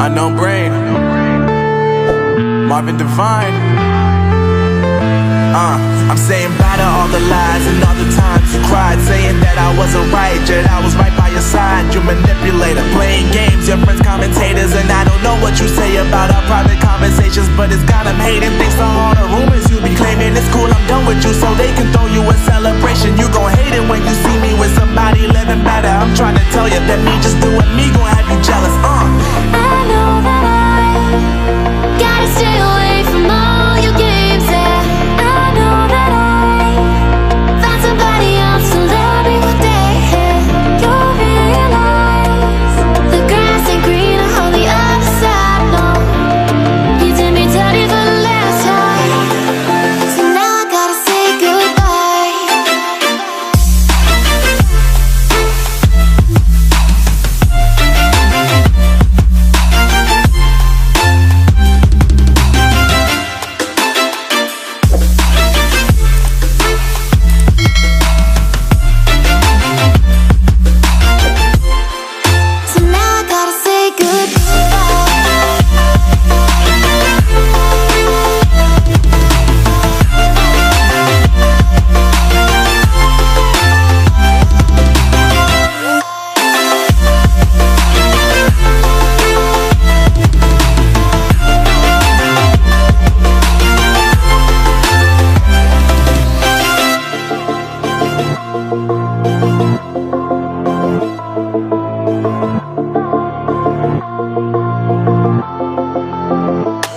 Unknown Brain, Marvin Devine. I'm saying bye to all the lies and all the times you cried, saying that I wasn't right, yet I was right by your side. You manipulator, playing games, your friends commentators, and I don't know what you say about our private conversations, but it's got them hating. Thanks to all the rumors you be claiming. It's cool, I'm done with you, so they can throw you a celebration. You gon' hate it when you see me with somebody living better. I'm trying to tell you that me just doing me gon' have you jealous. I know that I gotta stay away from all your games, yeah. I know that I found somebody else to love me one day, yeah. You'll realize the grass ain't greener on the other side, no. You did me dirty for the last time, so now I gotta say goodbye. So now I gotta say goodbye.